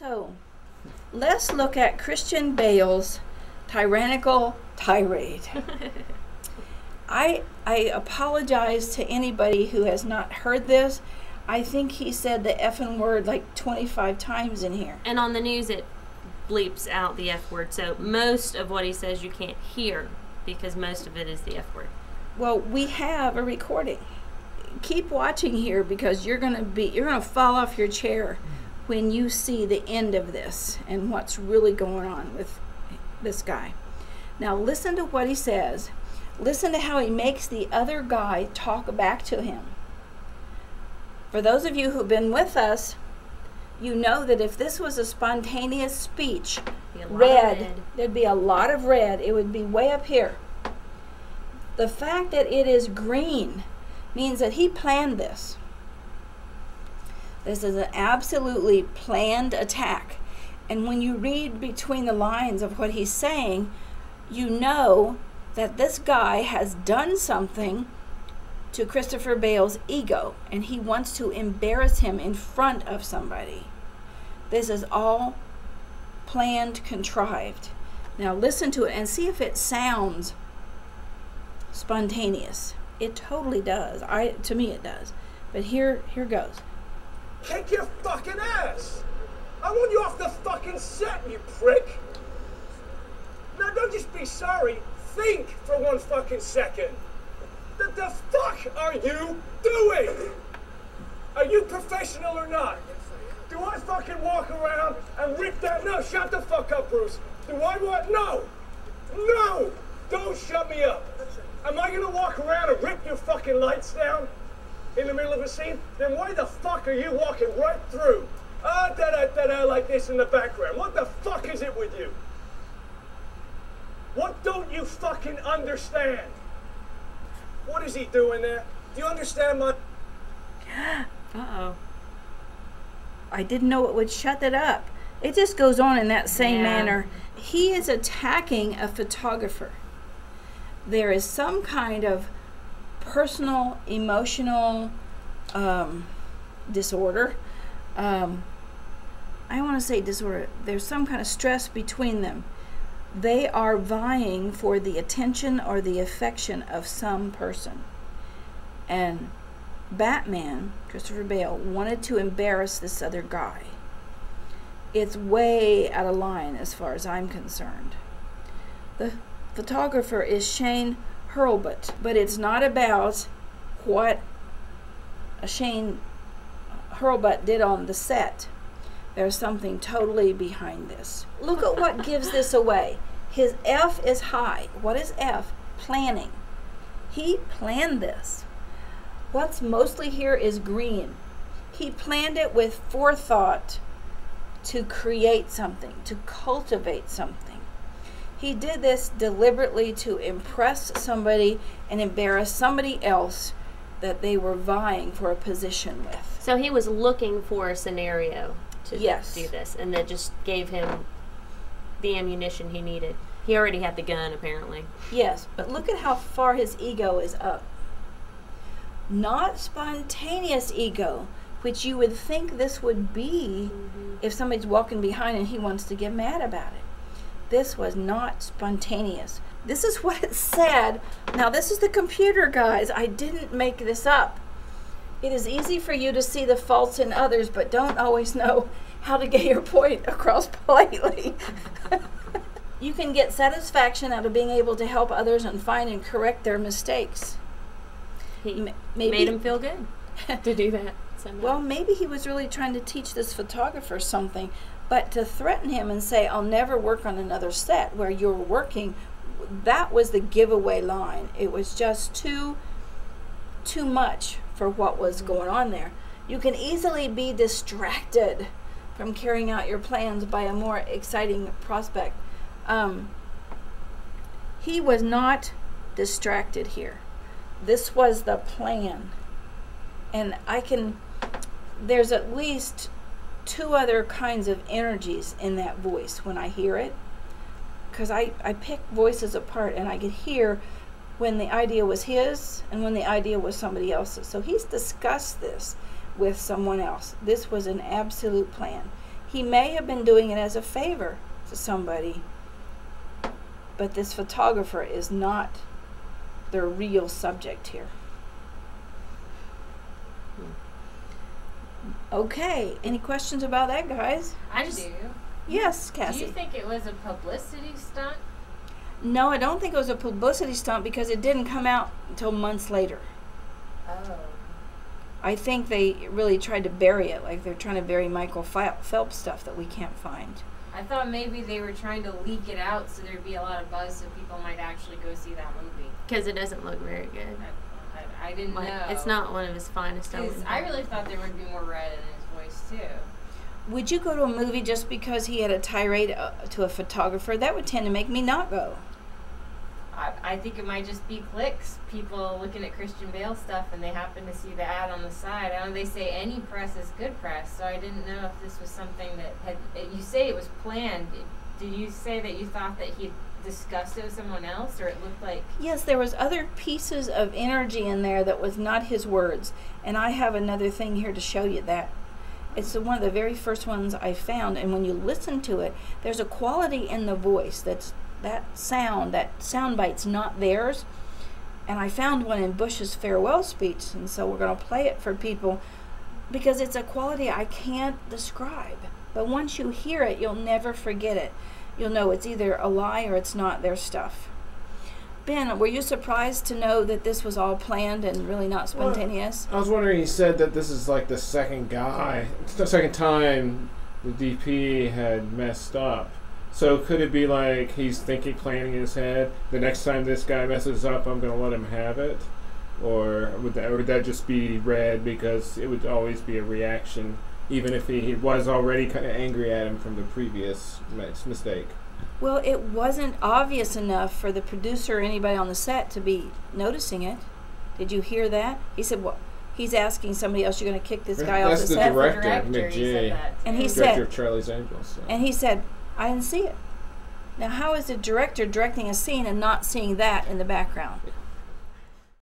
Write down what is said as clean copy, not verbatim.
So, let's look at Christian Bale's tyrannical tirade. I apologize to anybody who has not heard this. I think he said the effing word like 25 times in here. And on the news it bleeps out the F word, so most of what he says you can't hear because most of it is the F word. Well, we have a recording. Keep watching here because you're gonna fall off your chair when you see the end of this and what's really going on with this guy. Now listen to what he says. Listen to how he makes the other guy talk back to him. For those of you who've been with us, you know that if this was a spontaneous speech, red, there'd be a lot of red. It would be way up here. The fact that it is green means that he planned this. This is an absolutely planned attack. And when you read between the lines of what he's saying, you know that this guy has done something to Christopher Bale's ego, and he wants to embarrass him in front of somebody. This is all planned, contrived. Now listen to it and see if it sounds spontaneous. It totally does. To me it does. But here goes. Kick your fucking ass! I want you off the fucking set, you prick! Now don't just be sorry, think for one fucking second. The fuck are you doing? Are you professional or not? Do I fucking walk around and rip that? No, shut the fuck up, Bruce. Do I what? No! No! Don't shut me up. Am I gonna walk around and rip your fucking lights down in the middle of a scene? Then why the fuck are you walking right through? Da-da-da-da like this in the background. What the fuck is it with you? What don't you fucking understand? What is he doing there? Do you understand my... Uh-oh. I didn't know it would shut that up. It just goes on in that same manner. He is attacking a photographer. There is some kind of personal, emotional disorder. I want to say disorder. There's some kind of stress between them. They are vying for the attention or the affection of some person. And Batman, Christopher Bale, wanted to embarrass this other guy. It's way out of line as far as I'm concerned. The photographer is Shane Hurlbut, but it's not about what Shane Hurlbut did on the set. There's something totally behind this. Look at what gives this away. His F is high. What is F? Planning. He planned this. What's mostly here is green. He planned it with forethought to create something, to cultivate something. He did this deliberately to impress somebody and embarrass somebody else that they were vying for a position with. So he was looking for a scenario to Yes. do this, and that just gave him the ammunition he needed. He already had the gun, apparently. Yes, but look at how far his ego is up. Not spontaneous ego, which you would think this would be if somebody's walking behind and he wants to get mad about it. This was not spontaneous. This is what it said. Now this is the computer, guys. I didn't make this up. It is easy for you to see the faults in others, but don't always know how to get your point across politely. You can get satisfaction out of being able to help others and find and correct their mistakes. He made him feel good to do that. Somehow. Well, maybe he was really trying to teach this photographer something, but to threaten him and say, I'll never work on another set where you're working, that was the giveaway line. It was just too much for what was going on there. You can easily be distracted from carrying out your plans by a more exciting prospect. He was not distracted here. This was the plan. And there's at least two other kinds of energies in that voice when I hear it. Because I pick voices apart and I could hear when the idea was his and when the idea was somebody else's. So he's discussed this with someone else. This was an absolute plan. He may have been doing it as a favor to somebody, but this photographer is not the real subject here. Okay, any questions about that, guys? I do. Yes, Do Cassie. you think it was a publicity stunt? No, I don't think it was a publicity stunt because it didn't come out until months later. Oh. I think they really tried to bury it, like they're trying to bury Michael Phelps stuff that we can't find. I thought maybe they were trying to leak it out so there'd be a lot of buzz so people might actually go see that movie. Because it doesn't look very good. I didn't Like, know. it's not one of his finest albums. I really thought there would be more red in his voice too. Would you go to a movie just because he had a tirade to a photographer? That would tend to make me not go. I think it might just be clicks. People looking at Christian Bale stuff and they happen to see the ad on the side. I know they say any press is good press, so I didn't know if this was something that had. You say it was planned. Did you say that you thought that he discussed it with someone else, or it looked like? Yes, there was other pieces of energy in there that was not his words, and I have another thing here to show you that. It's one of the very first ones I found, and when you listen to it, there's a quality in the voice that sound bite's not theirs. And I found one in Bush's farewell speech, and so we're going to play it for people because it's a quality I can't describe. But once you hear it, you'll never forget it. You'll know it's either a lie or it's not their stuff. Ben, were you surprised to know that this was all planned and really not spontaneous? Well, I was wondering, he said that this is like the second time the DP had messed up. So could it be like he's planning in his head, the next time this guy messes up, I'm going to let him have it? Or would that just be read because it would always be a reaction, even if he was already kind of angry at him from the previous mistake? Well, it wasn't obvious enough for the producer or anybody on the set to be noticing it. Did you hear that? He said, well, he's asking somebody else, you're going to kick this guy off the set? That's the director, Nick he G. said that. And he Director said, of Charlie's Angels. So. and he said, I didn't see it. Now, how is the director directing a scene and not seeing that in the background?